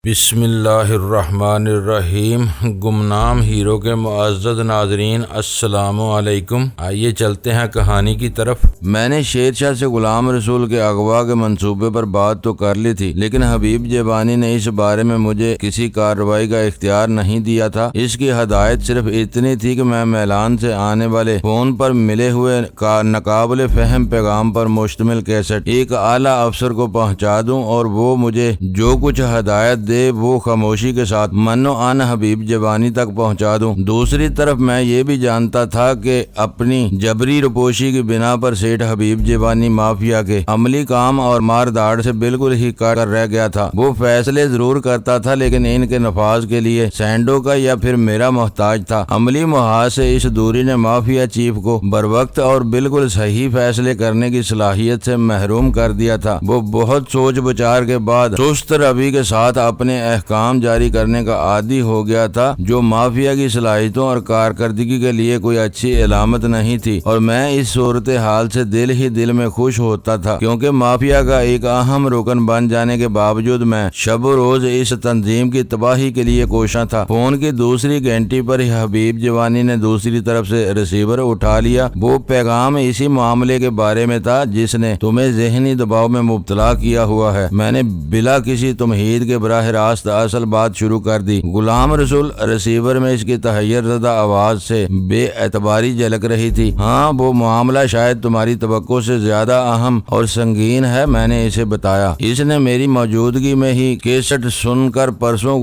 بسم اللہ الرحمن الرحیم۔ گمنام ہیرو کے معزز ناظرین السلام علیکم۔ آئیے چلتے ہیں کہانی کی طرف۔ میں نے شیر شاہ سے غلام رسول کے اغوا کے منصوبے پر بات تو کر لی تھی، لیکن حبیب جیبانی نے اس بارے میں مجھے کسی کارروائی کا اختیار نہیں دیا تھا۔ اس کی ہدایت صرف اتنی تھی کہ میں میلان سے آنے والے فون پر ملے ہوئے ناقابل فہم پیغام پر مشتمل کیسٹ ایک اعلیٰ افسر کو پہنچا دوں اور وہ مجھے جو کچھ ہدایت دے وہ خاموشی کے ساتھ منو عن حبیب جیبانی تک پہنچا دوں۔ دوسری طرف میں یہ بھی جانتا تھا کہ اپنی جبری روپوشی کی بنا پر سیٹھ حبیب جیبانی مافیا کے عملی کام اور مار داڑ سے بالکل ہی کر رہ گیا تھا۔ وہ فیصلے ضرور کرتا تھا لیکن ان کے نفاذ کے لیے سینڈو کا یا پھر میرا محتاج تھا۔ عملی محاذ سے اس دوری نے مافیا چیف کو بروقت اور بالکل صحیح فیصلے کرنے کی صلاحیت سے محروم کر دیا تھا۔ وہ بہت سوچ بچار کے بعد سست روی کے ساتھ اپنے احکام جاری کرنے کا عادی ہو گیا تھا، جو مافیا کی صلاحیتوں اور کارکردگی کے لیے کوئی اچھی علامت نہیں تھی، اور میں اس صورتحال سے دل ہی دل میں خوش ہوتا تھا، کیونکہ مافیا کا ایک اہم رکن بن جانے کے باوجود میں شب و روز اس تنظیم کی تباہی کے لیے کوشاں تھا۔ فون کی دوسری گھنٹی پر ہی حبیب جیبانی نے دوسری طرف سے ریسیور اٹھا لیا۔ وہ پیغام اسی معاملے کے بارے میں تھا جس نے تمہیں ذہنی دباؤ میں مبتلا کیا ہوا ہے۔ میں نے بلا کسی تمہید کے براہ راست اصل بات شروع کر دی۔ غلام رسول ریسیور میں اس کی تحیر زدہ آواز سے بے اعتباری جھلک رہی تھی۔ ہاں، وہ معاملہ شاید تمہاری توقع سے زیادہ اہم اور سنگین ہے، میں نے اسے بتایا۔ اس نے میری موجودگی میں ہی کیسٹ سن کر پرسوں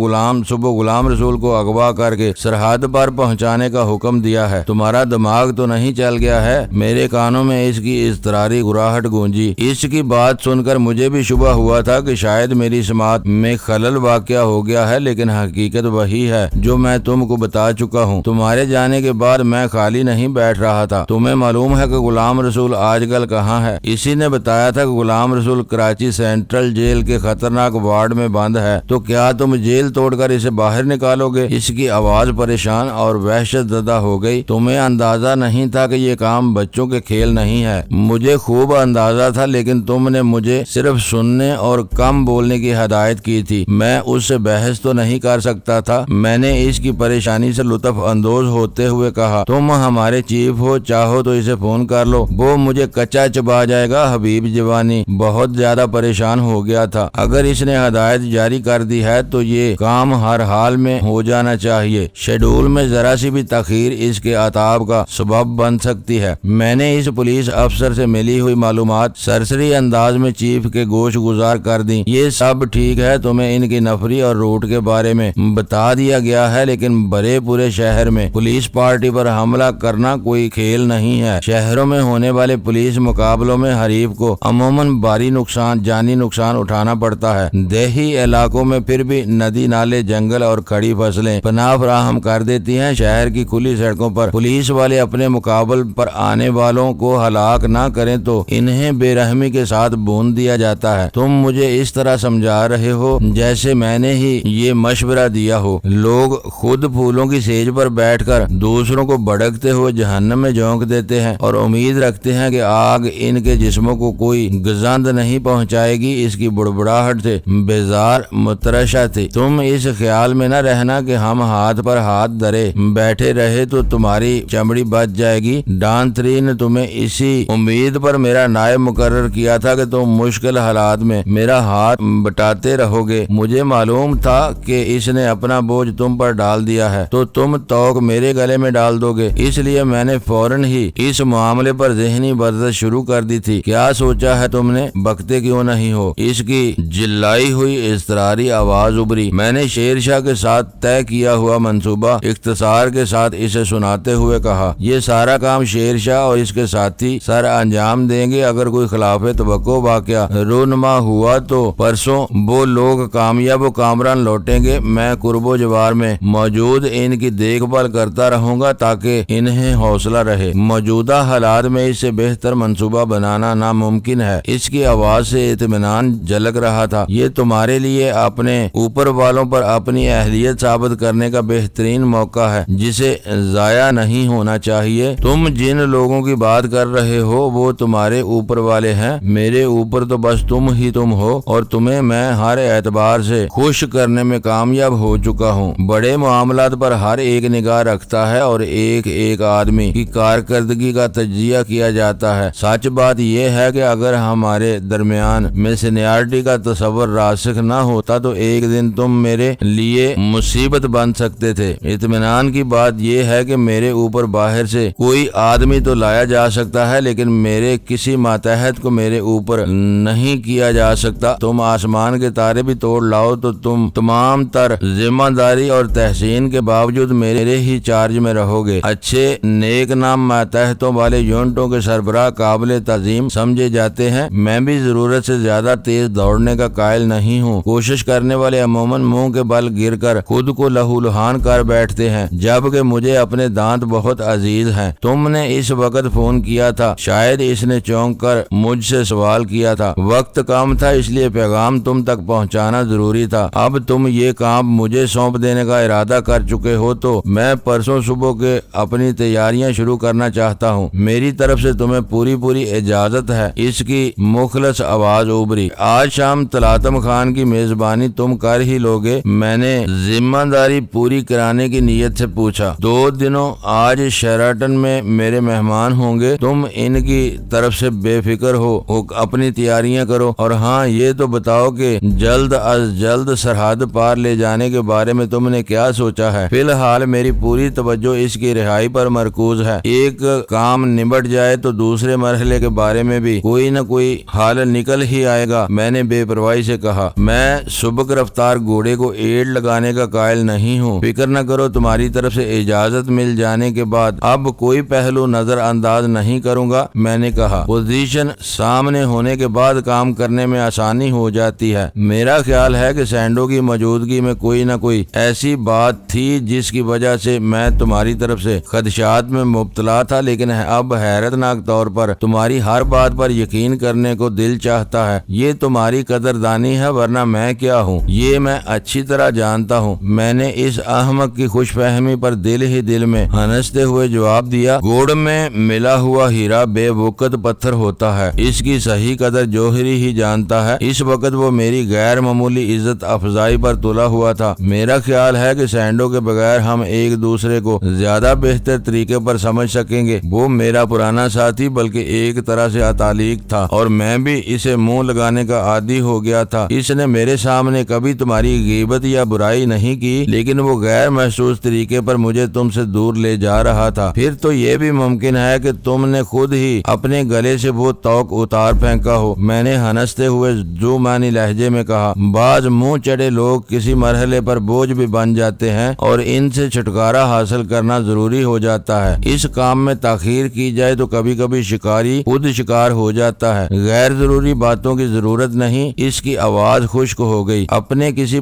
صبح غلام رسول کو اغوا کر کے سرحد پر پہنچانے کا حکم دیا ہے۔ تمہارا دماغ تو نہیں چل گیا ہے؟ میرے کانوں میں اس کی اضطراری گراہٹ گونجی۔ اس کی بات سن کر مجھے بھی شبہ ہوا تھا کہ شاید میری سماعت میں خلل واقع ہو گیا ہے، لیکن حقیقت وہی ہے جو میں تم کو بتا چکا ہوں۔ تمہارے جانے کے بعد میں خالی نہیں بیٹھ رہا تھا۔ تمہیں معلوم ہے کہ غلام رسول آج کل کہاں ہے؟ اسی نے بتایا تھا کہ غلام رسول کراچی سینٹرل جیل کے خطرناک وارڈ میں بند ہے۔ تو کیا تم جیل توڑ کر اسے باہر نکالو گے؟ اس کی آواز پریشان اور وحشت زدہ ہو گئی۔ تمہیں اندازہ نہیں تھا کہ یہ کام بچوں کے کھیل نہیں ہے۔ مجھے خوب اندازہ تھا، لیکن تم نے مجھے صرف سننے اور کم بولنے کی ہدایت کی تھی۔ میں اس سے بحث تو نہیں کر سکتا تھا۔ میں نے اس کی پریشانی سے لطف اندوز ہوتے ہوئے کہا، تم ہمارے چیف ہو، چاہو تو اسے فون کر لو، وہ مجھے کچا چبا جائے گا۔ حبیب جیبانی بہت زیادہ پریشان ہو گیا تھا۔ اگر اس نے ہدایت جاری کر دی ہے تو یہ کام ہر حال میں ہو جانا چاہیے۔ شیڈول میں ذرا سی بھی تاخیر اس کے عطاب کا سبب بن سکتی ہے۔ میں نے اس پولیس افسر سے ملی ہوئی معلومات سرسری انداز میں چیف کے گوش گزار کر دی۔ یہ سب ٹھیک ہے، تمہیں ان کی نفری اور روٹ کے بارے میں بتا دیا گیا ہے، لیکن بڑے پورے شہر میں پولیس پارٹی پر حملہ کرنا کوئی کھیل نہیں ہے۔ شہروں میں ہونے والے پولیس مقابلوں میں حریف کو عموماً بھاری جانی نقصان اٹھانا پڑتا ہے۔ دیہی علاقوں میں پھر بھی ندی نالے جنگل اور کھڑی فصلیں پناہ فراہم کر دیتی ہیں۔ شہر کی کھلی سڑکوں پر پولیس والے اپنے مقابل پر آنے والوں کو ہلاک نہ کریں تو انہیں بے رحمی کے ساتھ بھون دیا جاتا ہے۔ تم مجھے اس طرح سمجھا رہے ہو جیسے میں نے ہی یہ مشورہ دیا ہو۔ لوگ خود پھولوں کی سیج پر بیٹھ کر دوسروں کو بھڑکتے ہوئے جہنم میں جھونک دیتے ہیں اور امید رکھتے ہیں کہ آگ ان کے جسموں کو کوئی گزند نہیں پہنچائے گی۔ اس کی بڑبڑاہٹ سے بیزار مترشہ تھی۔ تم اس خیال میں نہ رہنا کہ ہم ہاتھ پر ہاتھ دھرے بیٹھے رہے تو تمہاری چمڑی بچ جائے گی۔ ڈان 3 نے تمہیں اسی امید پر میرا نائب مقرر کیا تھا کہ تم مشکل حالات میں میرا ہاتھ بٹاتے رہو گے۔ مجھے معلوم تھا کہ اس نے اپنا بوجھ تم پر ڈال دیا ہے تو تم توق میرے گلے میں ڈال دو گے، اس لیے میں نے فوراً ہی اس معاملے پر ذہنی ورزش شروع کر دی تھی۔ کیا سوچا ہے تم نے؟ بکتے کیوں نہیں ہو؟ اس کی جلائی ہوئی اضطراری آواز ابھری۔ میں نے شیر شاہ کے ساتھ طے کیا ہوا منصوبہ اختصار کے ساتھ اسے سناتے ہوئے کہا، یہ سارا کام شیر شاہ اور اس کے ساتھی سر انجام دیں گے۔ اگر کوئی خلاف توقع واقعہ رونما ہوا تو پرسوں وہ لوگ کامیاب و کامران لوٹیں گے۔ میں قرب و جوار میں موجود ان کی دیکھ بھال کرتا رہوں گا تاکہ انہیں حوصلہ رہے۔ موجودہ حالات میں اس سے بہتر منصوبہ بنانا ناممکن ہے۔ اس کی آواز سے اطمینان جھلک رہا تھا۔ یہ تمہارے لیے اپنے اوپر والوں پر اپنی اہلیت ثابت کرنے کا بہترین موقع ہے جسے ضائع نہیں ہونا چاہیے۔ تم جن لوگوں کی بات کر رہے ہو وہ تمہارے اوپر والے ہیں۔ میرے اوپر تو بس تم ہی تم ہو اور تمہیں میں ہر اعتبار سے خوش کرنے میں کامیاب ہو چکا ہوں۔ بڑے معاملات پر ہر ایک نگاہ رکھتا ہے اور ایک ایک آدمی کی کارکردگی کا تجزیہ کیا جاتا ہے۔ سچ بات یہ ہے کہ اگر ہمارے درمیان میں سینیارٹی کا تصور راسخ نہ ہوتا تو ایک دن تم میرے لیے مصیبت بن سکتے تھے۔ اطمینان کی بات یہ ہے کہ میرے اوپر باہر سے کوئی آدمی تو لایا جا سکتا ہے لیکن میرے کسی ماتحت کو میرے اوپر نہیں کیا جا سکتا۔ تم آسمان کے تارے بھی توڑ لاؤ تو تم تمام تر ذمہ داری اور تحسین کے باوجود میرے ہی چارج میں رہو گے۔ اچھے نیک نام ماتحتوں والے یونٹوں کے سربراہ قابل تعظیم سمجھے جاتے ہیں۔ میں بھی ضرورت سے زیادہ تیز دوڑنے کا قائل نہیں ہوں۔ کوشش کرنے والے عموماً منہ کے بل گر کر خود کو لہولہان کر بیٹھتے ہیں، جبکہ مجھے اپنے دانت بہت عزیز ہیں۔ تم نے اس وقت فون کیا تھا، شاید اس نے چونک کر مجھ سے سوال کیا تھا۔ وقت کم تھا اس لیے پیغام تم تک پہنچانا ضروری تھا۔ اب تم یہ کام مجھے سونپ دینے کا ارادہ کر چکے ہو تو میں پرسوں صبح کے اپنی تیاریاں شروع کرنا چاہتا ہوں۔ میری طرف سے تمہیں پوری اجازت ہے۔ اس کی مخلص آواز ابھری۔ آج شام طلاتم خان کی میزبانی تم کر ہی لوگے؟ میں نے ذمہ داری پوری کرانے کی نیت سے پوچھا۔ 2 دنوں آج شیراٹن میں میرے مہمان ہوں گے، تم ان کی طرف سے بے فکر ہو اپنی تیاریاں کرو۔ اور ہاں یہ تو بتاؤ کہ جلد از جلد سرحد پار لے جانے کے بارے میں تم نے کیا سوچا ہے؟ فی الحال میری پوری توجہ اس کی رہائی پر مرکوز ہے۔ ایک کام نبٹ جائے تو دوسرے مرحلے کے بارے میں بھی کوئی نہ کوئی حل نکل ہی آئے گا۔ میں نے بے پرواہی سے کہا، میں سبک رفتار گھوڑے کو ایڑ لگانے کا قائل نہیں ہوں۔ فکر نہ کرو، تمہاری طرف سے اجازت مل جانے کے بعد اب کوئی پہلو نظر انداز نہیں کروں گا۔ میں نے کہا، پوزیشن سامنے ہونے کے بعد کام کرنے میں آسانی ہو جاتی ہے۔ میرا خیال ہے کہ سینڈو کی موجودگی میں کوئی نہ کوئی ایسی بات تھی جس کی وجہ سے میں تمہاری طرف سے خدشات میں مبتلا تھا، لیکن اب حیرتناک طور پر تمہاری ہر بات پر یقین کرنے کو دل چاہتا ہے۔ یہ تمہاری قدردانی ہے، ورنہ میں کیا ہوں یہ میں اچھی طرح جانتا ہوں۔ میں نے اس احمق کی خوش فہمی پر دل ہی دل میں ہنستے ہوئے جواب دیا، گوڑ میں ملا ہوا ہیرا بے وقت پتھر ہوتا ہے، اس کی صحیح قدر جوہری ہی جانتا ہے۔ اس وقت وہ میری غیر معمولی عزت افزائی پر تلا ہوا تھا۔ میرا خیال ہے کہ سینڈو کے بغیر ہم ایک دوسرے کو زیادہ بہتر طریقے پر سمجھ سکیں گے۔ وہ میرا پرانا ساتھی بلکہ ایک طرح سے اتالیق تھا اور میں بھی اسے منہ لگانے کا عادی ہو گیا تھا۔ اس نے میرے سامنے کبھی تمہاری غیبت یا برائی نہیں کی، لیکن وہ غیر محسوس طریقے پر مجھے تم سے دور لے جا رہا تھا۔ پھر تو یہ بھی ممکن ہے کہ تم نے خود ہی اپنے گلے سے وہ توق اتار پھینکا ہو۔ میں نے ہنستے ہوئے جو معنی لہجے میں کہا، بعض منہ چڑے لوگ کسی مرحلے پر بوجھ بھی بن جاتے ہیں اور ان سے چھٹکارا حاصل کرنا ضروری ہو جاتا ہے۔ اس کام میں تاخیر کی جائے تو کبھی کبھی شکاری خود شکار ہو جاتا ہے۔ غیر ضروری باتوں کی ضرورت نہیں۔ اس کی آواز خشک ہو گئی۔ اپنے کسی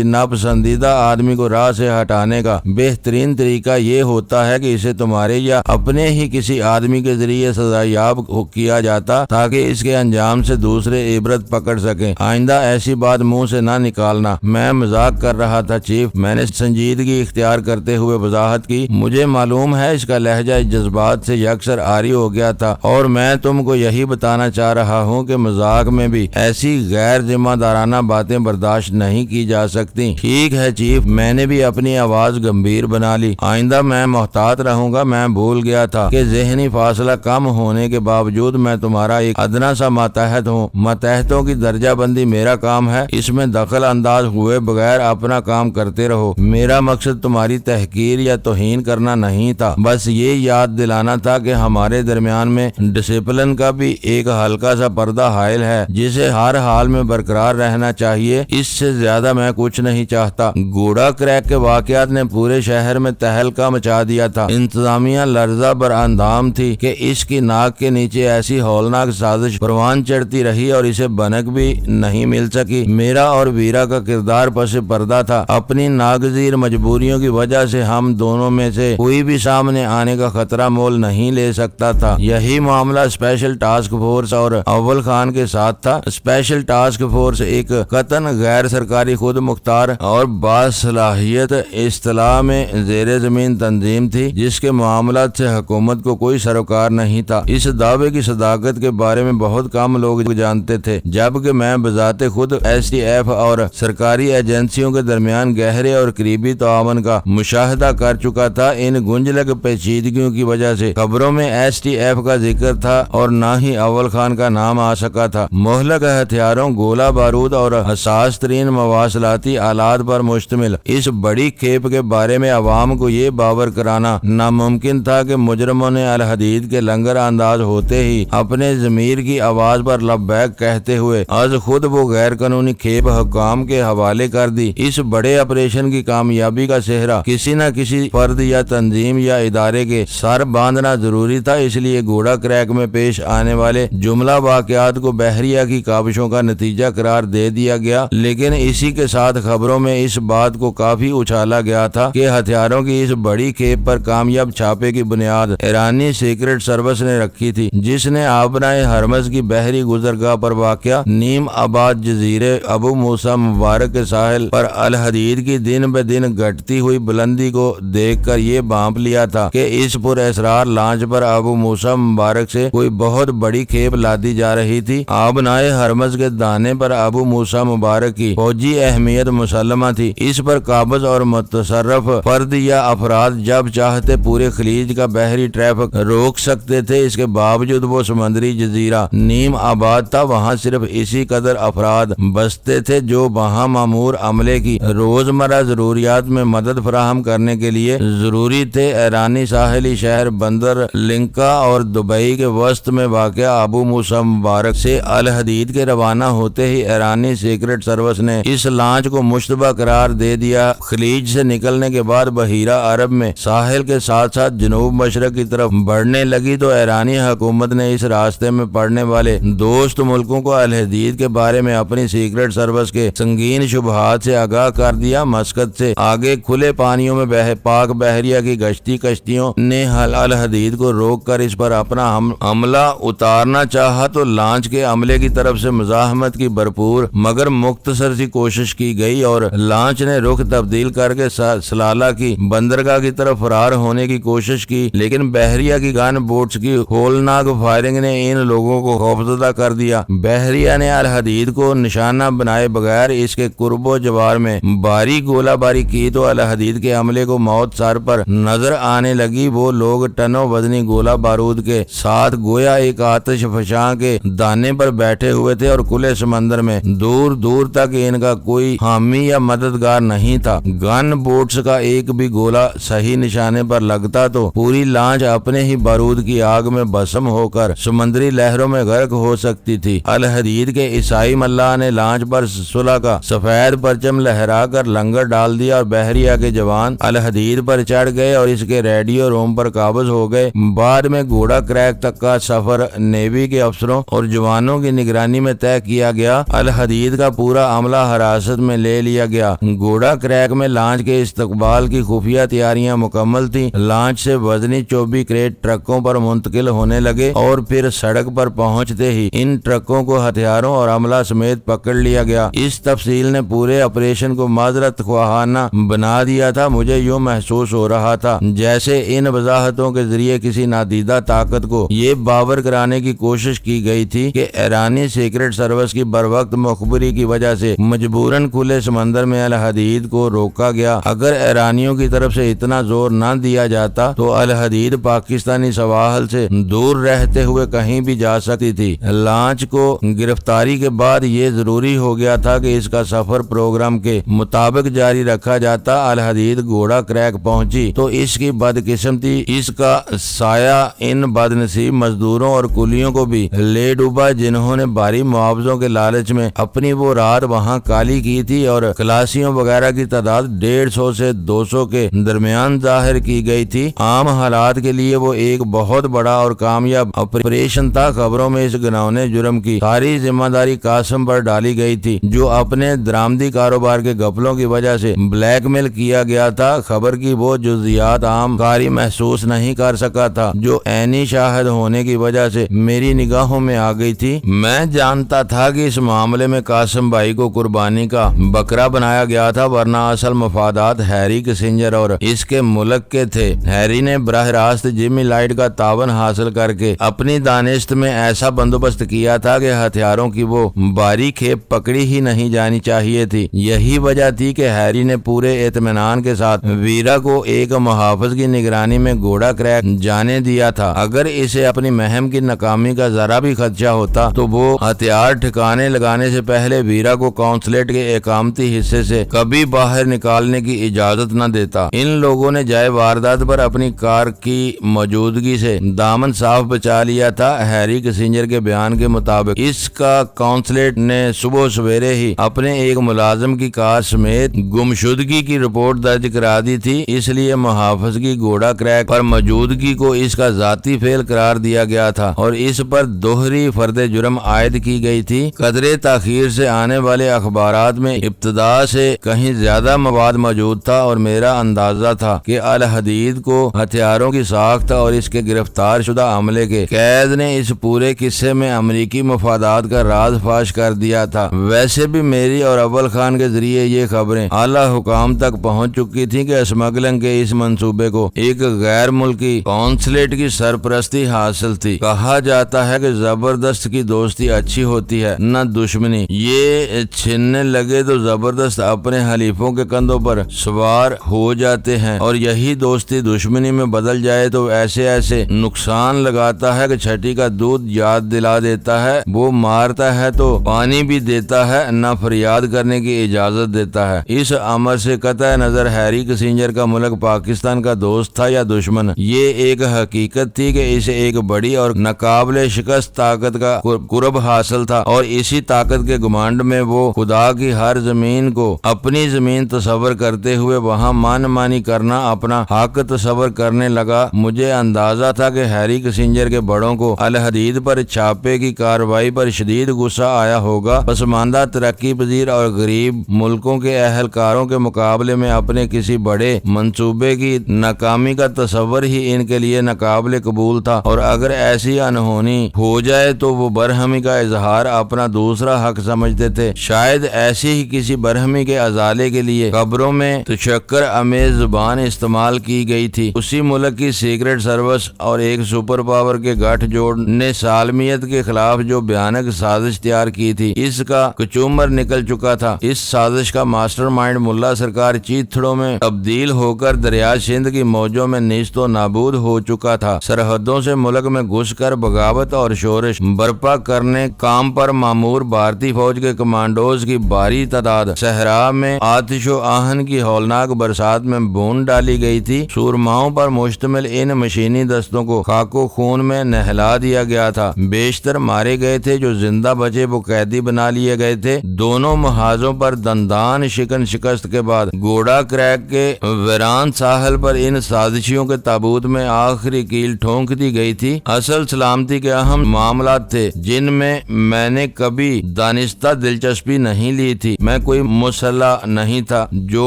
ناپسندیدہ آدمی کو راہ سے ہٹانے کا بہترین طریقہ یہ ہوتا ہے کہ اسے تمہارے یا اپنے ہی کسی آدمی کے ذریعے سزایاب کیا جاتا تاکہ اس کے انجام سے دوسرے عبرت پکڑ سکیں۔ آئندہ ایسی بات منہ سے نہ نکالنا۔ میں مذاق کر رہا تھا چیف، میں نے سنجیدگی اختیار کرتے ہوئے وضاحت کی۔ مجھے معلوم ہے اس کا لہجہ جذبات سے یکسر عاری ہو گیا تھا اور میں تم کو یہی بتانا چاہ رہا ہوں کہ مذاق میں بھی ایسی غیر ذمہ دارانہ باتیں برداشت نہیں کی جا سکتی۔ ٹھیک ہے چیف، میں نے بھی اپنی آواز گمبھیر بنا لی۔ آئندہ میں محتاط رہوں گا۔ میں بھول گیا تھا کہ ذہنی فاصلہ کم ہونے کے باوجود میں تمہارا ایک ادنا سا ماتحت ہوں۔ ماتحتوں کی درجہ بندی میرا کام ہے، اس میں دخل انداز ہوئے بغیر اپنا کام کرتے رہو۔ میرا مقصد تمہاری تحقیر یا توہین کرنا نہیں تھا، بس یہ یاد دلانا تھا کہ ہمارے درمیان میں ڈسپلن کا بھی ایک ہلکا سا پردہ حائل ہے جسے ہر حال میں برقرار رہنا چاہیے۔ اس سے زیادہ میں کچھ نہیں چاہتا۔ گوڑا کریک کے واقعات نے پورے شہر میں تہلکہ مچا دیا تھا۔ انتظامیہ لرزہ بر اندام تھی کہ اس کی ناک کے نیچے ایسی ہولناک سازش پروان چڑھتی رہی اور اسے بنک بھی نہیں مل سکی۔ میرا اور ویرا کا کردار پس پردہ تھا۔ اپنی ناگزیر مجبوریوں کی وجہ سے ہم دونوں میں سے کوئی بھی سامنے آنے کا خطرہ مول نہیں لے سکتا تھا۔ یہی معاملہ اسپیشل ٹاسک فورس اور اول خان کے ساتھ تھا۔ اسپیشل ٹاسک فورس ایک قطعاً غیر سرکاری خود مختار اور باصلاحیت اصطلاح میں زیر زمین تنظیم تھی جس کے معاملات سے حکومت کو کوئی سروکار نہیں تھا۔ اس دعوے کی صداقت کے بارے میں بہت کم لوگ جانتے تھے، جبکہ میں بذات خود ایس ٹی ایف STF اور سرکاری ایجنسیوں کے درمیان گہرے اور قریبی تعاون کا مشاہدہ کر چکا تھا۔ ان گنجلک پیچیدگیوں کی وجہ سے خبروں میں STF کا ذکر تھا اور نہ ہی اول خان کا نام آ سکا تھا۔ مہلک ہتھیاروں، گولہ بارود اور حساس ترین مواصلاتی آلات پر مشتمل اس بڑی کھیپ کے بارے میں عوام کو یہ باور کرانا ناممکن تھا کہ مجرموں نے الحدید کے لنگر انداز ہوتے ہی اپنے ضمیر کی آواز پر لبیک کہتے ہوئے از خود وہ غیر قانونی کھیپ حکام کے حوالے کر دی۔ اس بڑے آپریشن کی کامیابی کا سہرا کسی نہ کسی فرد یا تنظیم یا ادارے کے سر باندھنا ضروری تھا، اس لیے گھوڑا کریک میں پیش آنے والے جملہ واقعات کو بحریہ کی کاوشوں کا نتیجہ قرار دے دیا گیا، لیکن اسی کے ساتھ خبروں میں اس بات کو کافی اچھالا گیا تھا کہ ہتھیاروں کی اس بڑی کھیپ پر کامیاب چھاپے کی بنیاد ایرانی سیکرٹ سروس نے رکھی تھی، جس نے آبنائے ہرمز کی بحری گزرگاہ پر واقع نیم آباد جزیرے ابو موسیٰ مبارک کے ساحل پر الحدید کی دن بہ دن گھٹتی ہوئی بلندی کو دیکھ کر یہ بھانپ لیا تھا کہ اس پر اسرار لانچ پر ابو موسیٰ مبارک سے کوئی بہت بڑی کھیپ لادی جا رہی تھی۔ آبنائے ہرمز کے دانے پر ابو موسیٰ مبارک کی فوجی اہمیت مسلمہ تھی، اس پر قابض اور متصرف فرد یا افراد جب چاہتے پورے خلیج کا بحری ٹریفک روک سکتے تھے۔ اس کے باوجود وہ سمندری جزیرہ نیم آباد تھا، وہاں صرف اسی قدر افراد بستے تھے جو وہاں مامور عملے کی روزمرہ ضروریات میں مدد فراہم کرنے کے لیے ضروری تھے۔ ایرانی ساحلی شہر بندر لنکا اور دبئی کے وسط میں واقع ابو موسیٰ مبارک سے الحدید کے روانہ ہوتے ہی ایرانی سیکرٹ سروس نے اس لانچ کو مشتبہ قرار دے دیا۔ خلیج سے نکلنے کے بعد بحیرہ عرب میں ساحل کے ساتھ ساتھ جنوب مشرق کی طرف بڑھنے لگی تو ایرانی حکومت نے اس راستے میں پڑنے والے دوست ملکوں کو الحدید کے بارے میں اپنی سیکرٹ سروس کے سنگین شبہات سے آگاہ کر دیا۔ مسقط سے آگے کھلے پانیوں میں پاک بحریہ کی گشتی کشتیوں نے الحدید کو روک کر اس پر اپنا عملہ اتارنا چاہا تو لانچ کے عملے کی طرف سے مزاحمت کی بھرپور مگر مختصر سی کوشش کی گئی اور لانچ نے رخ تبدیل کر کے سلالہ کی بندرگاہ کی طرف فرار ہونے کی کوشش کی، لیکن بحریہ کی گن بوٹس کی ہولناک فائرنگ نے ان لوگوں کو خوفزدہ کر دیا۔ بحریہ نے الحدید کو نشانہ بنائے بغیر اس کے قرب و جوار میں باری گولہ باری کی تو الحدید کے عملے کو موت سر پر نظر آنے لگی۔ وہ لوگ ٹنوں وزنی گولہ بارود کے ساتھ گویا ایک آتش فشاں کے دانے پر بیٹھے ہوئے تھے اور کھلے سمندر میں دور دور تک ان کا کوئی حامی یا مددگار نہیں تھا۔ گن بوٹس کا ایک بھی گولہ صحیح نشانے پر لگتا تو پوری لانچ اپنے ہی بارود کی آگ میں بھسم ہو کر سمندری لہروں میں غرق ہو سکتی تھی۔ الحدید کے عیسائی ملاح نے لانچ پر صلح کا سفید پرچم لہرا کر لنگر ڈال دیا اور بحریہ کے جوان الحدید پر چڑھ گئے اور اس کے ریڈیو روم پر قابض ہو گئے۔ بعد میں گھوڑا کریک تک کا سفر نیوی کے افسروں اور جوانوں کی نگرانی میں طے کیا گیا۔ الحدید کا پورا عملہ حراست میں لے لیا گیا۔ گھوڑا کریک میں لانچ کے استقبال کی خفیہ تیاریاں مکمل تھیں۔ لانچ سے وزنی چوبی کریٹ ٹرکوں پر منتقل ہونے لگے اور پھر سڑک پر پہنچتے ہی ان ٹرکوں کو ہتھیاروں اور عملہ سمیت پکڑ لیا گیا۔ اس تفصیل نے پورے آپریشن کو معذرت خواہانہ بنا دیا تھا۔ مجھے یوں محسوس ہو رہا تھا جیسے ان وضاحتوں کے ذریعے کسی نادیدہ طاقت کو یہ باور کرانے کی کوشش کی گئی تھی کہ ایرانی سیکرٹ سروس کی بروقت مخبری کی وجہ سے مجبوراً کھلے سمندر میں الحدید کو روکا گیا۔ اگر ایرانیوں کی طرف سے اتنا زور نہ دیا جاتا تو الحدید پاکستانی سواحل سے دور رہتے ہوئے کہیں بھی جا سکتی تھی۔ لانچ کو گرفتاری کے بعد یہ ضروری ہو گیا تھا کہ اس کا سفر پروگرام کے مطابق جاری رکھا جاتا۔ الحدید گھوڑا کریک پہنچی تو اس کی بدقسمتی اس کا سایہ ان بد نصیب مزدوروں اور کولیوں کو بھی لے ڈوبا جنہوں نے بھاری معاوضوں کے لالچ میں اپنی وہ رات وہاں کالی کی تھی اور خلاصیوں وغیرہ کی تعداد 150 سے 200 کے درمیان ظاہر کی گئی تھی۔ عام حالات کے لیے وہ ایک بہت بڑا اور کامیاب آپریشن تھا۔ خبروں میں اس گناؤنے جرم کی ساری ذمہ داری قاسم پر ڈالی گئی تھی جو اپنے درآمدی کاروبار کے گھپلوں کی وجہ سے بلیک میل کیا گیا تھا۔ خبر کی وہ جزیات عام قاری محسوس نہیں کر سکا تھا جو عینی شاہد ہونے کی وجہ سے میری نگاہوں میں آ گئی تھی۔ میں جانتا تھا کہ اس معاملے میں قاسم بھائی کو قربانی کا بکرا بنایا گیا تھا، ورنہ اصل مفادات ہیری کسنجر اور اس کے ملک کے تھے۔ ہیری نے براہ راست جمی لائٹ کا تعاون حاصل کر کے اپنی دانشت میں ایسا بندوبست کیا تھا کہ ہتھیاروں کی وہ باری کھیپ پکڑی ہی ہی نہیں جانی چاہیے تھی۔ یہی وجہ تھی کہ ہیری نے پورے اطمینان کے ساتھ ویرا کو ایک محافظ کی نگرانی میں گھوڑا کریک جانے دیا تھا۔ اگر اسے اپنی مہم کی ناکامی کا ذرا بھی خدشہ ہوتا تو وہ ہتھیار ٹھکانے لگانے سے پہلے ویرا کو قونصلیٹ کے اقامتی حصے سے کبھی باہر نکالنے کی اجازت نہ دیتا۔ ان لوگوں نے جائے واردات پر اپنی کار کی موجودگی سے دامن صاف بچا لیا تھا۔ ہیری کسنجر کے بیان کے مطابق اس کا قونصلیٹ نے صبح سویرے ہی اپنے ایک ملازم کی کار سمیت گمشدگی کی رپورٹ درج کرا دی تھی، اس لیے محافظگی گھوڑا کریک پر موجودگی کو اس کا ذاتی فعل قرار دیا گیا تھا اور اس پر دوہری فرد جرم عائد کی گئی تھی۔ قدرے تاخیر سے آنے والے اخبارات میں ابتدا سے کہیں زیادہ مواد موجود تھا اور میرا اندازہ تھا کہ الحدید کو ہتھیاروں کی ساخت اور اس کے گرفتار شدہ عملے کے قید نے اس پورے قصے میں امریکی مفادات کا راز فاش کر دیا تھا۔ ویسے بھی میری اور اول خان کے ذریعے یہ خبریں اعلی حکام تک پہنچ چکی تھیں کہ اسمگلنگ کے اس منصوبے کو ایک غیر ملکی قونصلیٹ کی سرپرستی حاصل تھی۔ کہا جاتا ہے کہ زبردست کی دوستی اچھی ہوتی ہے نہ دشمنی۔ یہ چھننے لگے تو زبردست اپنے حلیفوں کے کندھوں پر سوار ہو جاتے ہیں اور یہی دوستی دشمنی میں بدل جائے تو ایسے نقصان لگاتا ہے کہ چھٹی کا دودھ یاد دلا دیتا ہے۔ وہ مارتا ہے تو پانی بھی دیتا ہے، نہ فریاد کرنے کی اجازت دیتا ہے۔ اس امر سے قطع نظر ہیری کسنجر کا ملک پاکستان کا دوست تھا یا دشمن، یہ ایک حقیقت تھی کہ اسے ایک بڑی اور ناقابل شکست طاقت کا قرب حاصل تھا اور اسی طاقت کے گمانڈ میں وہ خدا کی ہر زمین کو اپنی زمین تصور کرتے ہوئے وہاں مان مانی کرنا اپنا حق تصور کرنے لگا۔ مجھے اندازہ تھا کہ ہیری کسنجر کے بڑوں کو الحدید پر چھاپے کی کارروائی پر شدید غصہ آیا ہوگا۔ پسماندہ ترقی پذیر اور غریب ملکوں کے اہلکاروں کے مقابلے میں اپنے کسی بڑے منصوبے کی ناکامی کا تصور ہی ان کے لیے ناقابل قبول تھا اور اگر ایسی انہونی ہو جائے تو وہ برہمی کا اظہار اپنا دوسرا حق سمجھتے تھے۔ شاید ایسی ہی کسی برہمی کے ازالے کے لیے قبروں میں تشکر امیز زبان استعمال کی گئی تھی۔ اسی ملک کی سیکرٹ سروس اور ایک سپر پاور کے گٹھ جوڑ نے سالمیت کے خلاف جو بھیانک سازش تیار کی تھی اس کا کچومر نکل چکا تھا۔ اس سازش کا ماسٹر مائنڈ ملا سرکار چیتھڑوں میں تبدیل ہو کر دریا سندھ کی موجوں میں نیست و نابود ہو چکا تھا۔ سرحدوں سے ملک میں گھس کر بغاوت اور شورش برپا کرنے کام پر مامور بھارتی فوج کے کمانڈوز کی بھاری تعداد صحرا میں آتش و آہن کی ہولناک برسات میں بھون ڈالی گئی تھی۔ سورماؤں پر مشتمل ان مشینی دستوں کو خاک و خون میں نہلا دیا گیا تھا۔ بیشتر مارے گئے تھے، جو زندہ بچے وہ قیدی بنا لیے گئے تھے۔ دونوں محاذوں پر دندان شکن شکست کے بعد گھوڑا کریک کے ویران ساحل پر ان سازشیوں کے تابوت میں آخری کیل ٹھونک دی گئی تھی۔ اصل سلامتی کے اہم معاملات تھے جن میں نے کبھی دانستہ دلچسپی نہیں لی تھی۔ میں کوئی مسلح نہیں تھا جو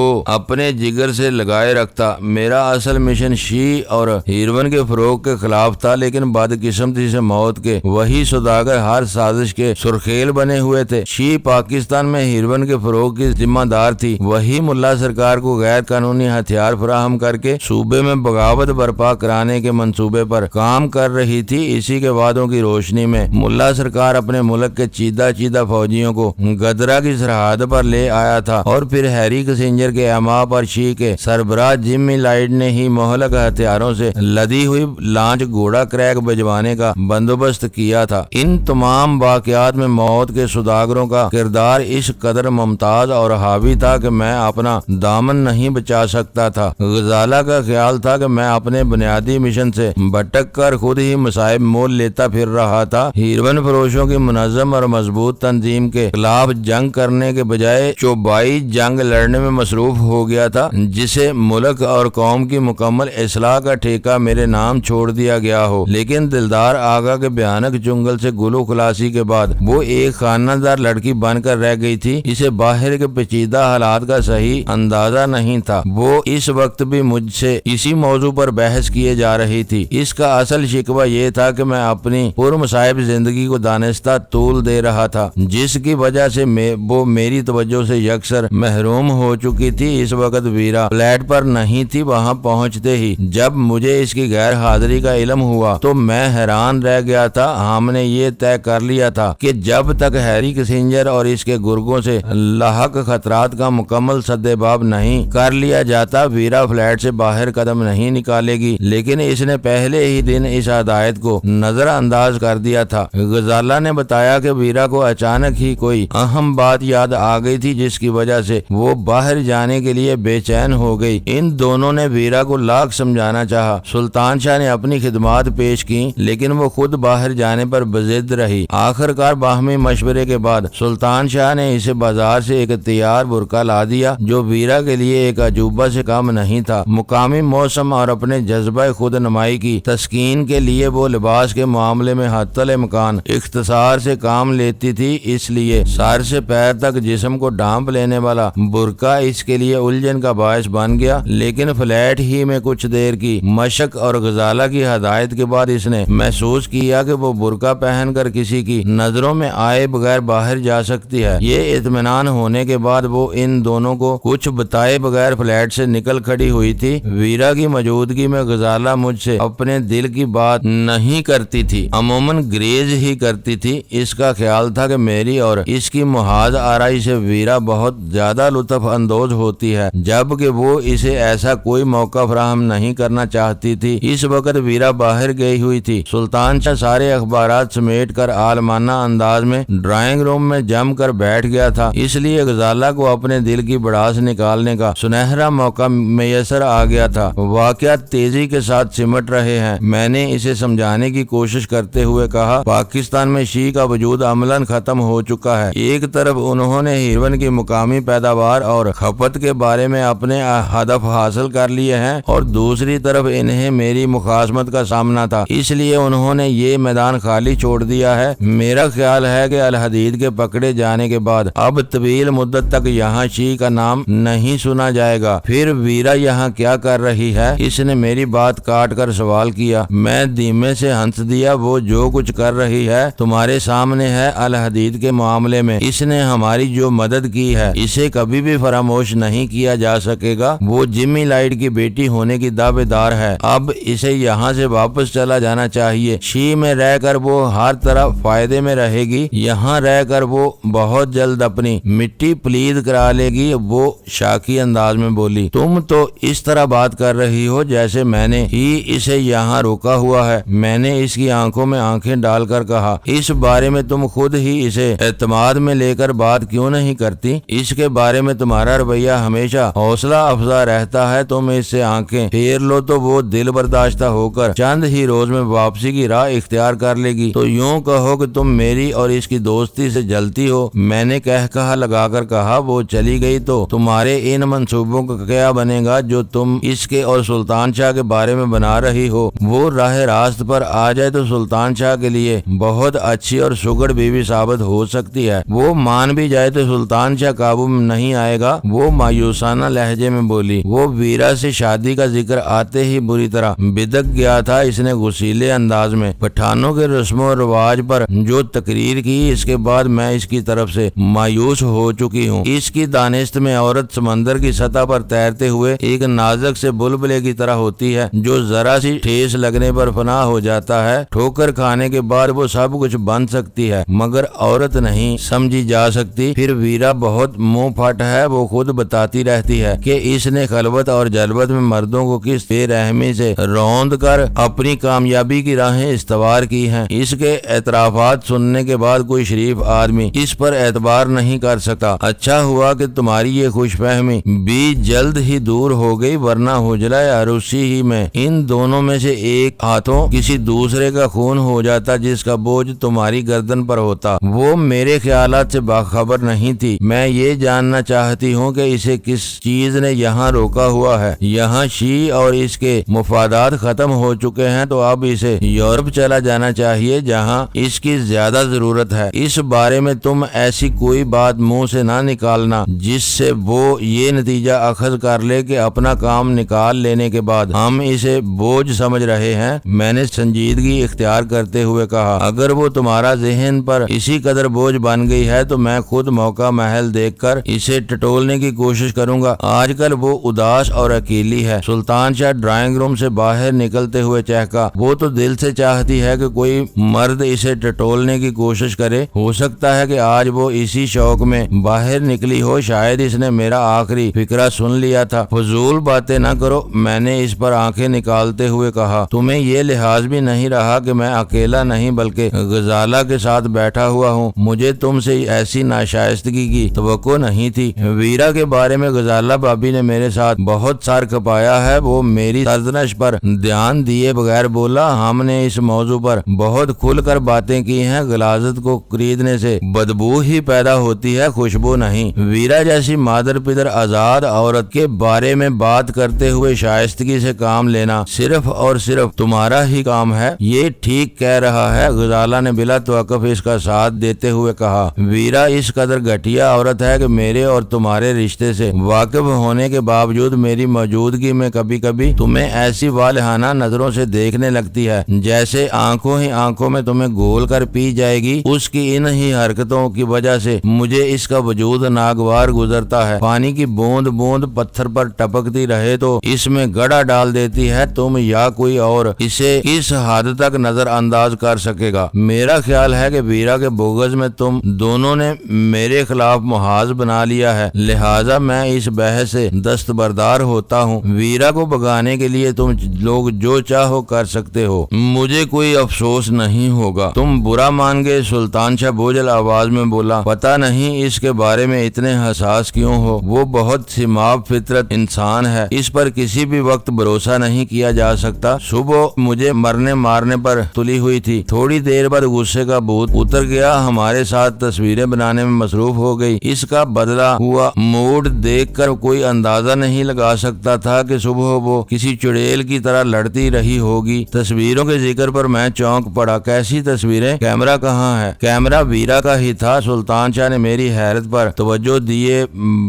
اپنے جگر سے لگائے رکھتا۔ میرا اصل مشن شی اور ہیروین کے فروغ کے خلاف تھا، لیکن بدقسمتی سے موت کے وہی سوداگر ہر سازش کے سرخیل بنے ہوئے تھے۔ شی پاکستان میں ہیروین کے فروغ کی ذمہ دار تھی، وہی ملا سرکار کو غیر قانونی ہتھیار فراہم کر کے صوبے میں بغاوت برپا کرانے کے منصوبے پر کام کر رہی تھی۔ اسی کے وعدوں کی روشنی میں ملا سرکار اپنے ملک کے چیدہ فوجیوں کو گدرا کی سرحد پر لے آیا تھا اور پھر ہیری کسنجر کے اما پر شی کے سربراہ جمی لائٹ نے ہی مہلک ہتھیاروں سے لدی ہوئی لانچ گھوڑا کریک بھجوانے کا بندوبست کیا تھا۔ ان تمام واقعات میں موت کے سوداگروں کا کردار اس قدر ممتاز اور حاوی تھا کہ میں اپنا دامن نہیں بچا سکتا تھا۔ غزالہ کا خیال تھا کہ میں اپنے بنیادی مشن سے بھٹک کر خود ہی مصائب مول لیتا پھر رہا تھا۔ ہیروین فروشوں کی منظم اور مضبوط تنظیم کے خلاف جنگ کرنے کے بجائے چوبائی جنگ لڑنے میں مصروف ہو گیا تھا، جسے ملک اور قوم کی مکمل اصلاح کا ٹھیکہ میرے نام چھوڑ دیا گیا ہو۔ لیکن دلدار آغا کے بھیانک چنگل سے گلو خلاصی کے بعد وہ ایک خانہ دار لڑکی بن کر رہ گئی تھی۔ اسے باہر کے پیچیدہ حالات کا صحیح اندازہ نہیں تھا۔ وہ اس وقت بھی مجھ سے اسی موضوع پر بحث کیے جا رہی تھی۔ اس کا اصل شکوہ یہ تھا کہ میں اپنی پرمصائب زندگی کو دانستہ طول دے رہا تھا، جس کی وجہ سے وہ میری توجہ سے یکسر محروم ہو چکی تھی۔ اس وقت ویرا فلیٹ پر نہیں تھی۔ وہاں پہنچتے ہی جب مجھے اس کی غیر حاضری کا علم ہوا تو میں حیران رہ گیا تھا۔ ہم نے یہ طے کر لیا تھا کہ جب تک ہیری کسنجر اور اور اس کے گرگوں سے لاحق خطرات کا مکمل سدباب نہیں کر لیا جاتا ویرا فلیٹ سے باہر قدم نہیں نکالے گی، لیکن اس نے پہلے ہی دن اس ہدایت کو نظر انداز کر دیا تھا۔ غزالہ نے بتایا کہ ویرا کو اچانک ہی کوئی اہم بات یاد آ گئی تھی جس کی وجہ سے وہ باہر جانے کے لیے بے چین ہو گئی۔ ان دونوں نے ویرا کو لاکھ سمجھانا چاہا، سلطان شاہ نے اپنی خدمات پیش کی، لیکن وہ خود باہر جانے پر بضد رہی۔ آخر کار باہمی مشورے کے بعد سلطان شاہ نے اسے بازار سے ایک تیار برقع لا دیا جو ویرا کے لیے ایک عجوبہ سے کم نہیں تھا۔ مقامی موسم اور اپنے جذبہ خود نمائی کی تسکین کے لیے وہ لباس کے معاملے میں حتی الامکان اختصار سے کام لیتی تھی، اس لیے سر سے پیر تک جسم کو ڈھانپ لینے والا برقع اس کے لیے الجھن کا باعث بن گیا۔ لیکن فلیٹ ہی میں کچھ دیر کی مشق اور غزالہ کی ہدایت کے بعد اس نے محسوس کیا کہ وہ برقع پہن کر کسی کی نظروں میں آئے بغیر باہر جا سکتی ہے۔ یہ اطمینان ہونے کے بعد وہ ان دونوں کو کچھ بتائے بغیر فلیٹ سے نکل کھڑی ہوئی تھی۔ ویرا کی موجودگی میں غزالہ مجھ سے اپنے دل کی بات نہیں کرتی تھی، عموماً گریز ہی کرتی تھی۔ اس کا خیال تھا کہ میری اور اس کی محاذ آرائی سے ویرا بہت زیادہ لطف اندوز ہوتی ہے، جبکہ وہ اسے ایسا کوئی موقع فراہم نہیں کرنا چاہتی تھی۔ اس وقت ویرا باہر گئی ہوئی تھی۔ سلطان شاہ سارے اخبارات سمیٹ کر عالمانہ انداز میں ڈرائنگ روم میں جم کر بیٹھ گیا تھا، اس لیے غزالہ کو اپنے دل کی بڑاس نکالنے کا سنہرا موقع میسر آ گیا تھا۔ واقعات تیزی کے ساتھ سمٹ رہے ہیں۔ میں نے اسے سمجھانے کی کوشش کرتے ہوئے کہا، پاکستان میں شیعہ کا وجود عملاً ختم ہو چکا ہے۔ ایک طرف انہوں نے ہیروین کی مقامی پیداوار اور کھپت کے بارے میں اپنے ہدف حاصل کر لیے ہیں، اور دوسری طرف انہیں میری مخاصمت کا سامنا تھا، اس لیے انہوں نے یہ میدان خالی چھوڑ دیا ہے۔ میرا خیال ہے کہ الحدید کے پکڑے جانے کے بعد اب طویل مدت تک یہاں شیعہ کا نام نہیں سنا جائے گا۔ پھر ویرا یہاں کیا کر رہی ہے؟ اس نے میری بات کاٹ کر سوال کیا۔ میں دھیمے سے ہنس دیا۔ وہ جو کچھ کر رہی ہے تمہارے سامنے ہے۔ الحدید کے معاملے میں اس نے ہماری جو مدد کی ہے اسے کبھی بھی فراموش نہیں کیا جا سکے گا۔ وہ جمی لائٹ کی بیٹی ہونے کی دعوے دار ہے۔ اب اسے یہاں سے واپس چلا جانا چاہیے۔ شی میں رہ کر وہ ہر طرح فائدے میں رہے گی، یہاں رہ کر وہ بہت جلد اپنی مٹی پلید کرا لے گی۔ وہ شاکی انداز میں بولی، تم تو اس طرح بات کر رہی ہو جیسے میں نے ہی اسے یہاں روکا ہوا ہے۔ میں نے اس کی آنکھوں میں آنکھیں ڈال کر کہا، اس بارے میں تم خود ہی اسے اعتماد میں لے کر بات کیوں نہیں کرتی؟ اس کے بارے میں تمہارا رویہ ہمیشہ حوصلہ افزا رہتا ہے۔ تم اس سے آنکھیں پھیر لو تو وہ دل برداشتہ ہو کر چند ہی روز میں واپسی کی راہ اختیار کر لے گی۔ تو یوں کہو کہ تم میری اور اس کی دوستی سے جلتی ہو۔ میں نے کہا لگا کر کہا، وہ چلی گئی تو تمہارے ان منصوبوں کا کیا بنے گا جو تم اس کے اور سلطان شاہ کے بارے میں بنا رہی ہو؟ وہ راہ راست پر آ جائے تو سلطان شاہ کے لیے بہت اچھی اور سگڑ بیوی ثابت ہو سکتی ہے۔ وہ مان بھی جائے تو سلطان شاہ قابو میں نہیں آئے گا۔ وہ مایوسانہ لہجے میں بولی۔ وہ ویرا سے شادی کا ذکر آتے ہی بری طرح بدک گیا تھا۔ اس نے غصیلے انداز میں پٹھانوں کے رسم و رواج پر جو تقریر کی، اس کے بعد میں اس کی طرف سے مایوس ہو چکی ہوں۔ اس کی دانست میں عورت سمندر کی سطح پر تیرتے ہوئے ایک نازک سے بلبلے کی طرح ہوتی ہے جو ذرا سی ٹھیس لگنے پر فنا ہو جاتا ہے۔ ٹھوکر کھانے کے بعد وہ سب کچھ بن سکتی ہے مگر عورت نہیں سمجھی جا سکتی۔ پھر ویرا بہت منہ پھٹ ہے۔ وہ خود بتاتی رہتی ہے کہ اس نے خلوت اور جلوت میں مردوں کو کس بے رحمی سے روند کر اپنی کامیابی کی راہیں استوار کی ہیں۔ اس کے اعترافات سننے کے بعد کوئی شریف آدمی اس پر اعتبار نہیں کر سکتا۔ اچھا ہوا کہ تمہاری یہ خوش فہمی بھی جلد ہی دور ہو گئی، ورنہ حجلہ عروسی ہی میں ان دونوں میں سے ایک ہاتھوں کسی دوسرے کا خون ہو جاتا جس کا بوجھ تمہاری گردن پر ہوتا۔ وہ میرے خیالات سے باخبر نہیں تھی۔ میں یہ جاننا چاہتی ہوں کہ اسے کس چیز نے یہاں روکا ہوا ہے۔ یہاں شی اور اس کے مفادات ختم ہو چکے ہیں تو اب اسے یورپ چلا جانا چاہیے جہاں اس کی زیادہ ضرورت ہے۔ اس بارے میں تم ایسی کوئی بات منہ سے نہ نکالنا جس سے وہ یہ نتیجہ اخذ کر لے کہ اپنا کام نکال لینے کے بعد ہم اسے بوجھ سمجھ رہے ہیں۔ میں نے سنجیدگی اختیار کرتے ہوئے کہا، اگر وہ تمہارا ذہن پر اسی قدر بوجھ بن گئی ہے تو میں خود موقع محل دیکھ کر اسے ٹٹولنے کی کوشش کروں گا۔ آج کل وہ اداس اور اکیلی ہے۔ سلطان شاہ ڈرائنگ روم سے باہر نکلتے ہوئے چہکا، وہ تو دل سے چاہتی ہے کہ کوئی مرد اسے ٹٹولنے کی کوشش کرے۔ ہو سکتا ہے کہ آج وہ اسی شوق میں باہر نکلی ہو، شاید اس نے میرا آخری فقرہ سن لیا تھا۔ فضول باتیں نہ کرو، میں نے اس پر آنکھیں نکالتے ہوئے کہا۔ تمہیں یہ لحاظ بھی نہیں رہا کہ میں اکیلا نہیں بلکہ غزالہ کے ساتھ بیٹھا ہوا ہوں؟ مجھے تم سے ایسی ناشائستگی کی توقع نہیں تھی۔ ویرا کے بارے میں غزالہ بھابی نے میرے ساتھ بہت سار کھپایا ہے۔ وہ میری سرزنش پر دھیان دیے بغیر بولا، ہم نے اس موضوع پر بہت کھل کر باتیں کی ہیں۔ غلاظت کو خریدنے سے بدبو ہی پیدا ہوتی ہے، خوشبو نہیں۔ ویرا جیسی مادر پدر آزاد عورت کے بارے میں بات کرتے ہوئے شائستگی سے کام لینا صرف اور صرف تمہارا ہی کام ہے۔ یہ ٹھیک کہہ رہا ہے، غزالہ نے بلا توقف اس کا ساتھ دیتے ہوئے کہا۔ ویرا اس قدر گھٹیا عورت ہے کہ میرے اور تمہارے رشتے سے واقف ہونے کے باوجود میری موجودگی میں کبھی کبھی تمہیں ایسی والہانہ نظروں سے دیکھنے لگتی ہے جیسے آنکھوں ہی آنکھوں میں تمہیں گھول کر پی جائے گی۔ اس کی ان ہی حرکتوں کی وجہ سے مجھے اس کا وجود ناگوار گزرتا ہے۔ پانی کی بوند بوند پتھر پر ٹپکتی رہے تو اس میں گڑا ڈال دیتی ہے، تم یا کوئی اور اسے کس حد تک نظر انداز کر سکے گا؟ میرا خیال ہے کہ ویرا کے بغض میں تم دونوں نے میرے خلاف محاذ بنا لیا ہے، لہٰذا میں اس بحث سے دستبردار ہوتا ہوں۔ ویرا کو بگانے کے لیے تم لوگ جو چاہو کر سکتے ہو، مجھے کوئی افسوس نہیں ہوگا۔ تم برا مان گئے؟ سلطان شاہ بوجھل آواز میں بولا۔ پتہ نہیں اس کے بارے میں اتنے حساس کیوں ہو؟ وہ بہت سماپ فطرت انسان ہے، اس پر کسی بھی وقت بھروسہ نہیں کیا جا سکتا۔ صبح مجھے مرنے مارنے پر تلی ہوئی تھی، تھوڑی دیر بعد غصے کا بھوت اتر گیا، ہمارے ساتھ تصویریں بنانے میں مصروف ہو گئی۔ اس کا بدلا ہوا موڈ دیکھ کر کوئی اندازہ نہیں لگا سکتا تھا کہ صبح وہ کسی چڑیل کی طرح لڑتی رہی ہوگی۔ تصویروں کے ذکر پر میں چونک پڑا۔ کیسی تصویریں؟ کیمرہ کہاں ہے؟ کیمرہ ویرا کا ہی تھا، سلطان شاہ نے میری حیرت پر توجہ دیے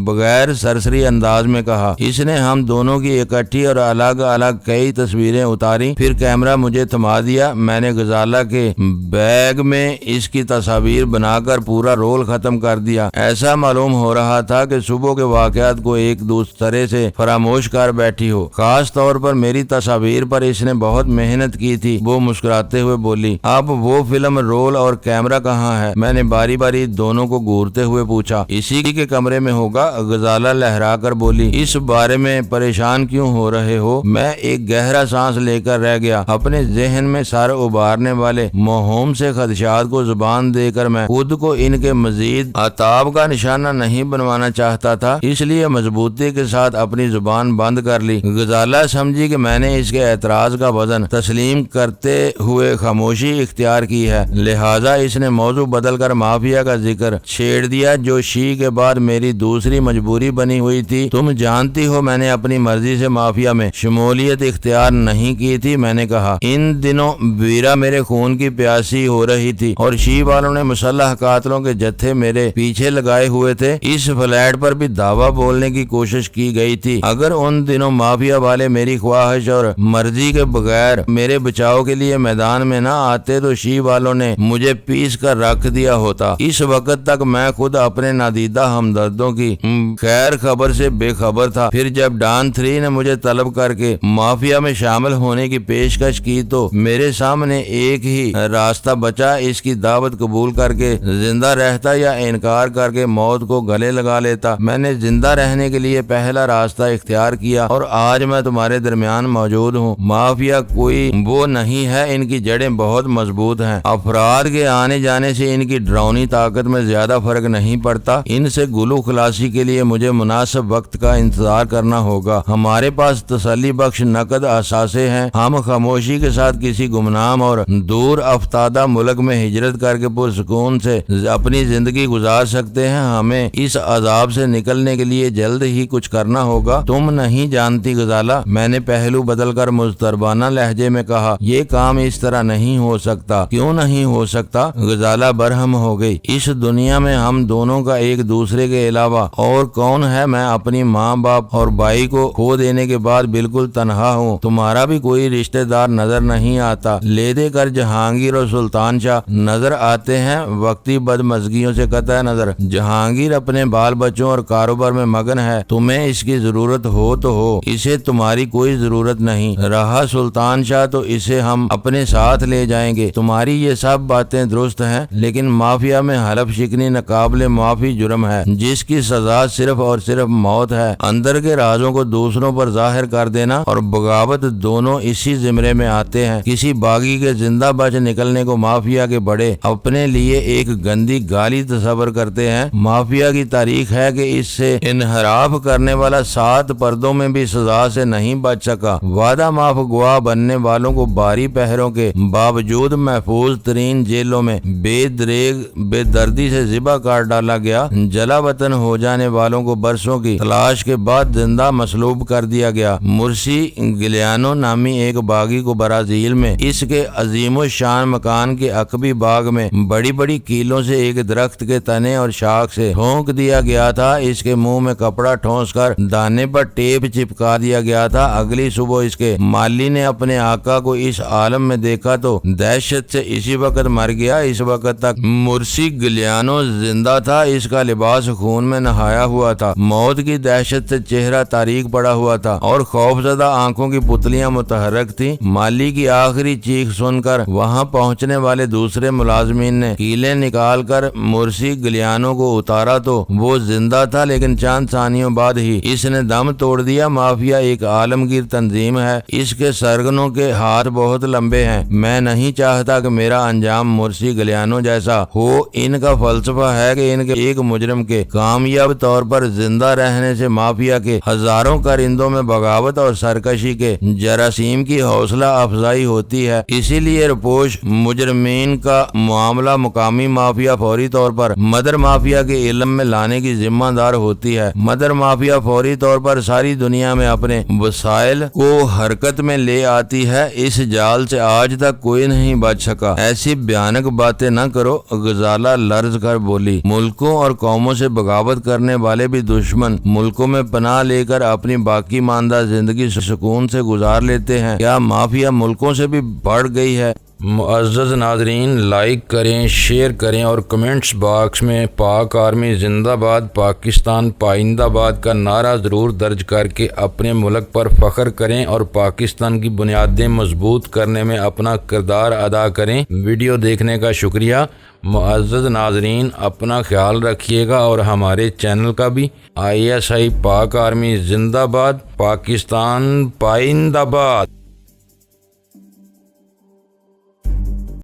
بغیر سرسری انداز میں کہا۔ اس نے ہم دونوں کی اکٹھی اور الگ الگ کئی تصویریں اتاری، پھر کیمرہ مجھے تھما دیا۔ میں نے غزالہ کے بیگ میں اس کی تصاویر بنا کر پورا رول ختم کر دیا۔ ایسا معلوم ہو رہا تھا کہ صبح کے واقعات کو ایک دوسرے سے فراموش کر بیٹھی ہو۔ خاص طور پر میری تصاویر پر اس نے بہت محنت کی تھی۔ وہ مسکراتے ہوئے بولی۔ اب وہ فلم رول اور کیمرہ کہاں ہے؟ میں نے باری باری دونوں کو گھورتے ہوئے پوچھا۔ اسی کے کمرے میں ہوگا، غزالہ لہرا کر بولی۔ اس بارے میں پریشان کیوں ہو رہے ہو؟ میں ایک گہرا سانس لے کر رہ گیا۔ اپنے ذہن میں سر ابھارنے والے موہوم سے خدشات کو زبان دے کر میں خود کو ان کے مزید عتاب کا نشانہ نہیں بنوانا چاہتا تھا، اس لیے مضبوطی کے ساتھ اپنی زبان بند کر لی۔ غزالہ سمجھی کہ میں نے اس کے اعتراض کا وزن تسلیم کرتے ہوئے خاموشی اختیار کی ہے، لہٰذا اس نے موضوع بدل کر مافیا کا ذکر چھیڑ دیا، جو شی کے بعد میری دوسری مجبوری بنی ہوئی تھی۔ تم جانتی ہو میں نے اپنی مرضی سے مافیا میں شمولیت اختیار نہیں کی تھی۔ میں نے کہا، ان دنوں ویرا میرے خون کی پیاسی ہو رہی تھی اور شی والوں نے مسلح قاتلوں کے جتھے میرے پیچھے لگائے ہوئے تھے۔ اس فلیٹ پر بھی دعویٰ بولنے کی کوشش کی گئی تھی۔ اگر ان دنوں مافیا والے میری خواہش اور مرضی کے بغیر میرے بچاؤ کے لیے میدان میں نہ آتے تو شی والوں نے مجھے پیس کر رکھ دیا ہوتا۔ اس وقت تک میں خود اپنے نادیدہ ہمدردوں کی خیر خبر سے بے خبر تھا۔ پھر جب ڈان 3 نے مجھے طلب کر کے مافیا میں شامل ہونے کی پیشکش کی تو میرے سامنے ایک ہی راستہ بچا، اس کی دعوت قبول کر کے زندہ رہتا یا انکار کر کے موت کو گلے لگا لیتا۔ میں نے زندہ رہنے کے لیے پہلا راستہ اختیار کیا اور آج میں تمہارے درمیان موجود ہوں۔ مافیا کوئی وہ نہیں ہے، ان کی جڑیں بہت مضبوط ہیں۔ افراد کے آنے جانے سے ان کی ڈراؤنی طاقت میں زیادہ فرق نہیں پڑتا۔ ان سے گلو خلاصی کے لیے مجھے مناسب وقت کا انتظار کرنا ہوگا۔ ہمارے پاس تسلی بخش نقد اثاثے ہیں۔ ہم خاموشی کے ساتھ کسی گمنام اور دور افتادہ ملک میں ہجرت کر کے پرسکون سے اپنی زندگی گزار سکتے ہیں۔ ہمیں اس عذاب سے نکلنے کے لیے جلد ہی کچھ کرنا ہوگا۔ تم نہیں جانتی غزالہ، میں نے پہلو بدل کر مضطربانہ لہجے میں کہا، یہ کام اس طرح نہیں ہو سکتا۔ کیوں نہیں ہو سکتا؟ غزالہ برہم ہو گئی۔ اس دنیا میں ہم دونوں کا ایک دوسرے کے علاوہ اور کون ہے؟ میں اپنی ماں باپ اور بھائی کو کھو دینے کے بعد بالکل تنہا ہوں۔ تمہارا بھی کوئی رشتہ دار نظر نہیں آتا۔ لے دے کر جہانگیر اور سلطان شاہ نظر آتے ہیں، وقتی بدمزگیوں سے قطع نظر جہانگیر اپنے بال بچوں اور کاروبار میں مگن ہے۔ تمہیں اس کی ضرورت ہو تو ہو، اسے تمہاری کوئی ضرورت نہیں۔ رہا سلطان شاہ تو اسے ہم اپنے ساتھ لے جائیں گے۔ تمہاری یہ سب باتیں درست ہیں، لیکن مافیا میں حلف شکنی ناقابل معافی جرم ہے جس کی سزا صرف اور صرف موت ہے۔ اندر کے رازوں کو دوسروں پر ظاہر کر دینا اور بغاوت دونوں اسی زمرے میں آتے ہیں۔ کسی باغی کے زندہ بچ نکلنے کو مافیا کے بڑے اپنے لیے ایک گندی گالی تصور کرتے ہیں۔ مافیا کی تاریخ ہے کہ اس سے انحراف کرنے والا 7 پردوں میں بھی سزا سے نہیں بچ سکا۔ وعدہ معاف گواہ بننے والوں کو بھاری پہروں کے باوجود محفوظ ترین جیلوں میں بے دردی سے ذبح کر ڈالا گیا۔ جلا وطن ہو جانے والوں کو برسوں کی تلاش کے بعد زندہ مصلوب کر دیا گیا۔ مرسی گلیانو نامی ایک باغی کو برازیل میں اس کے عظیم الشان مکان کے عقبی باغ میں بڑی بڑی کیلوں سے ایک درخت کے تنے اور شاخ سے ٹھونک دیا گیا تھا۔ اس کے منہ میں کپڑا ٹھونس کر دانے پر ٹیپ چپکا دیا گیا تھا۔ اگلی صبح اس کے مالی نے اپنے آقا کو اس عالم میں دیکھا تو دہشت سے اسی وقت مر گیا۔ اس وقت تک مرسی گلیانو زندہ تھا۔ اس کا لباس خون میں نہایا ہوا تھا، موت کی دہشت سے چہرہ تاریک پڑا ہوا تھا اور خوفزدہ آنکھوں کی پتلیاں متحرک تھیں۔ مالی کی آخری چیخ سن کر وہاں پہنچنے والے دوسرے ملازمین نے کیلیں نکال کر مرسی گلیانو کو اتارا تو وہ زندہ تھا، لیکن چند ثانیوں بعد ہی اس نے دم توڑ دیا۔ مافیا ایک عالمگیر تنظیم ہے، اس کے سرگنوں کے ہاتھ بہت لمبے ہیں۔ میں نہیں چاہتا کہ میرا انجام مرسی گلیانو جیسا ہو۔ ان کا فلسفہ ہے کہ ان کے ایک مجرم کے کامیاب طور پر زندہ رہنے سے مافیا کے ہزاروں کارندوں میں بغاوت اور سرکشی کے جراثیم کی حوصلہ افزائی ہوتی ہے۔ اسی لیے رپوش مجرمین کا معاملہ مقامی مافیا فوری طور پر مدر مافیا کے علم میں لانے کی ذمہ دار ہوتی ہے۔ مدر مافیا فوری طور پر ساری دنیا میں اپنے وسائل کو حرکت میں لے آتی ہے۔ اس جال سے آج تک کوئی نہیں بچ سکا۔ ایسی بھیانک باتیں نہ کرو، غزالہ لرز کر بولی۔ ملکوں اور قوموں سے بغاوت کرنے والے بھی دشمن ملکوں میں پناہ لے کر اپنی باقی ماندہ زندگی سکون سے گزار لیتے ہیں۔ کیا مافیا ملکوں سے بھی بڑھ گئی ہے؟ معزز ناظرین، لائک کریں، شیئر کریں اور کمنٹس باکس میں پاک آرمی زندہ باد، پاکستان پائندہ باد کا نعرہ ضرور درج کر کے اپنے ملک پر فخر کریں اور پاکستان کی بنیادیں مضبوط کرنے میں اپنا کردار ادا کریں۔ ویڈیو دیکھنے کا شکریہ۔ معزز ناظرین، اپنا خیال رکھیے گا اور ہمارے چینل کا بھی۔ ISI پاک آرمی زندہ باد، پاکستان پائندہ باد۔